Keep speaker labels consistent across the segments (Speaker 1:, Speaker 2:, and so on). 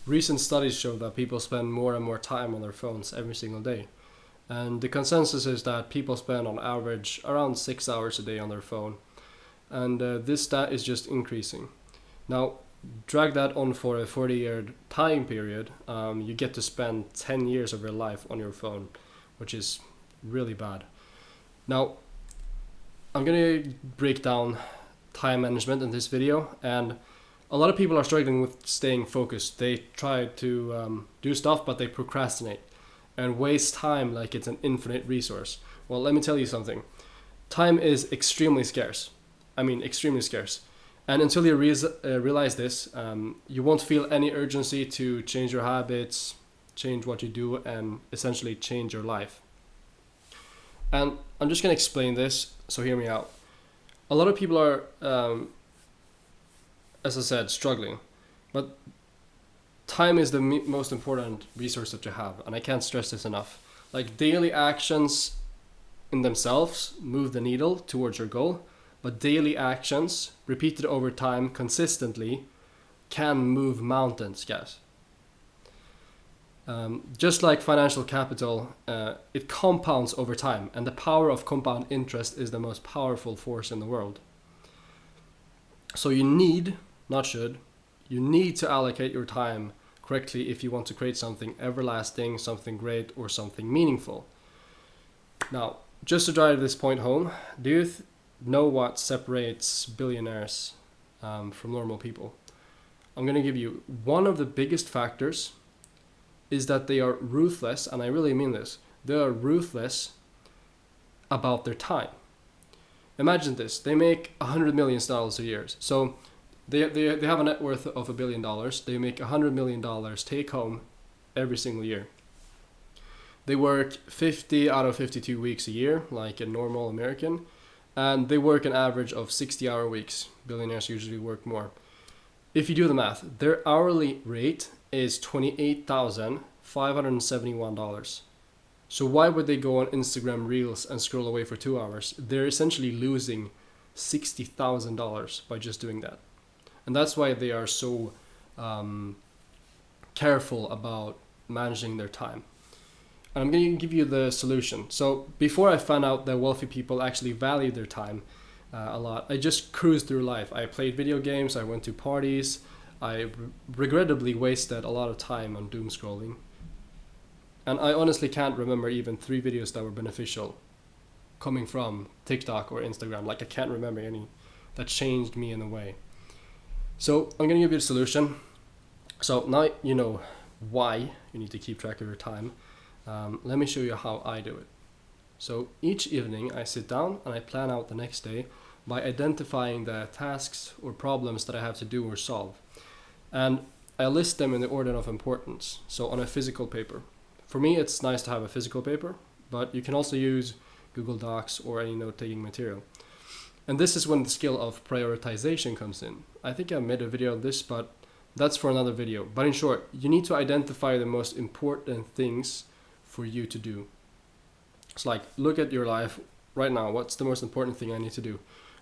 Speaker 1: recent studies show that people spend more and more time on their phones every single day. And the consensus is that people spend on average around 6 hours a day on their phone. And this stat is just increasing. Now, drag that on for a 40-year time period, you get to spend 10 years of your life on your phone, which is really bad. Now, I'm going to break down time management in this video, and a lot of people are struggling with staying focused. They try to do stuff, but they procrastinate and waste time like it's an infinite resource. Well, let me tell you something. Time is extremely scarce. I mean, extremely scarce. And until you realize this, you won't feel any urgency to change your habits, change what you do, and essentially change your life. And I'm just going to explain this, so hear me out. A lot of people are, as I said, struggling. But time is the most important resource that you have, and I can't stress this enough. Like, daily actions in themselves move the needle towards your goal, but daily actions repeated over time consistently can move mountains, guys. Just like financial capital, it compounds over time, and the power of compound interest is the most powerful force in the world. So you need, not should, you need to allocate your time correctly if you want to create something everlasting, something great, or something meaningful. Now, just to drive this point home, do you know what separates billionaires from normal people? I'm going to give you one of the biggest factors is that they are ruthless, and I really mean this. They are ruthless about their time. Imagine this. They make $100 million a year. So they have a net worth of $1 billion. They make $100 million take home every single year. They work 50 out of 52 weeks a year, like a normal American. And they work an average of 60-hour weeks. Billionaires usually work more. If you do the math, their hourly rate is $28,571. So why would they go on Instagram Reels and scroll away for 2 hours? They're essentially losing $60,000 by just doing that. And that's why they are so careful about managing their time. And I'm going to give you the solution. So before I found out that wealthy people actually value their time a lot, I just cruised through life. I played video games, I went to parties, I regrettably wasted a lot of time on doom scrolling. And I honestly can't remember even 3 videos that were beneficial coming from TikTok or Instagram. Like, I can't remember any that changed me in a way. So I'm going to give you a solution. So now you know why you need to keep track of your time. Let me show you how I do it. So each evening I sit down and I plan out the next day by identifying the tasks or problems that I have to do or solve. And I list them in the order of importance, so on a physical paper. For me, it's nice to have a physical paper, but you can also use Google Docs or any note-taking material. And this is when the skill of prioritization comes in. I think I made a video on this, but that's for another video. But in short, you need to identify the most important things for you to do. It's like, look at your life right now. What's the most important thing I need to do?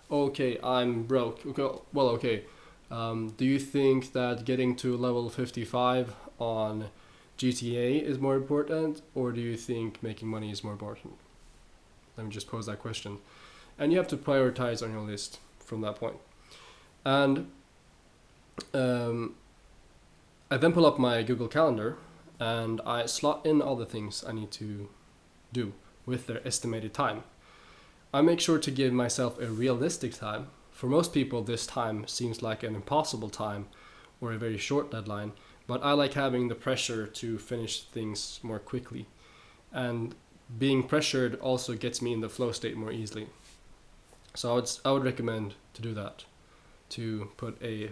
Speaker 1: Okay, I'm broke. Okay, well, okay. Do you think that getting to level 55 on GTA is more important, or do you think making money is more important? Let me just pose that question. And you have to prioritize on your list from that point. And I then pull up my Google Calendar and I slot in all the things I need to do with their estimated time. I make sure to give myself a realistic time. For most people, this time seems like an impossible time or a very short deadline, but I like having the pressure to finish things more quickly. And being pressured also gets me in the flow state more easily. So I would recommend to do that, to put a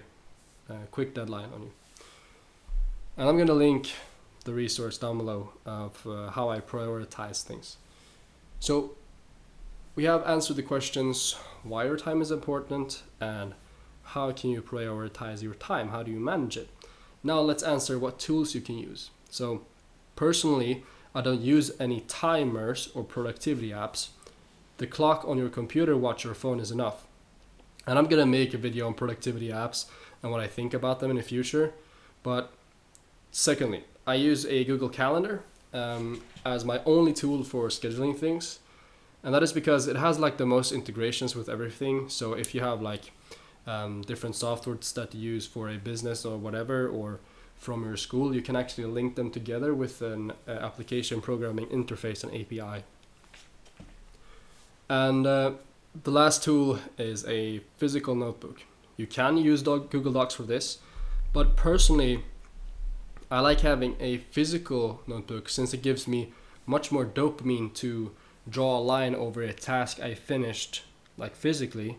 Speaker 1: quick deadline on you. And I'm going to link the resource down below of how I prioritize things. So we have answered the questions why your time is important and how can you prioritize your time, how do you manage it. Now let's answer what tools you can use. So personally, I don't use any timers or productivity apps. The clock on your computer, watch, or phone is enough. And I'm gonna make a video on productivity apps and what I think about them in the future, but Secondly, I use a Google Calendar as my only tool for scheduling things. And that is because it has like the most integrations with everything. So if you have like different softwares that you use for a business or whatever, or from your school, you can actually link them together with an application programming interface and API. And the last tool is a physical notebook. You can use Google Docs for this, but personally, I like having a physical notebook since it gives me much more dopamine to draw a line over a task I finished like physically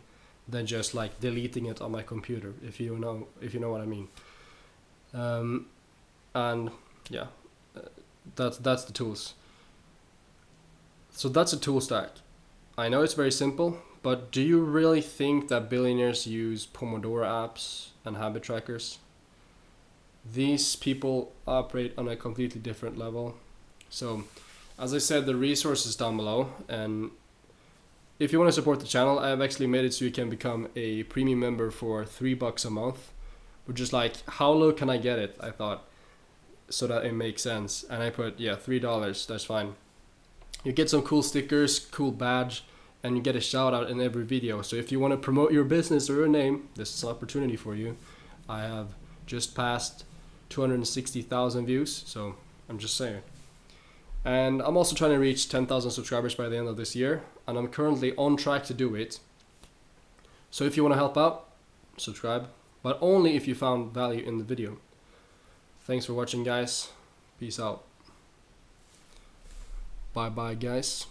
Speaker 1: than just like deleting it on my computer, if you know what I mean. And yeah, that's the tools. So that's a tool stack. I know it's very simple, but do you really think that billionaires use Pomodoro apps and habit trackers? These people operate on a completely different level. So, as I said, the resources down below, and if you want to support the channel, I have actually made it so you can become a premium member for $3 a month, which is like, how low can I get it? I thought, so that it makes sense, and I put $3. That's fine. You get some cool stickers, cool badge, and you get a shout out in every video. So if you want to promote your business or your name, this is an opportunity for you. I have just passed 260,000 views, so I'm just saying. And I'm also trying to reach 10,000 subscribers by the end of this year, and I'm currently on track to do it. So if you want to help out, subscribe, but only if you found value in the video. Thanks for watching, guys. Peace out. Bye bye, guys.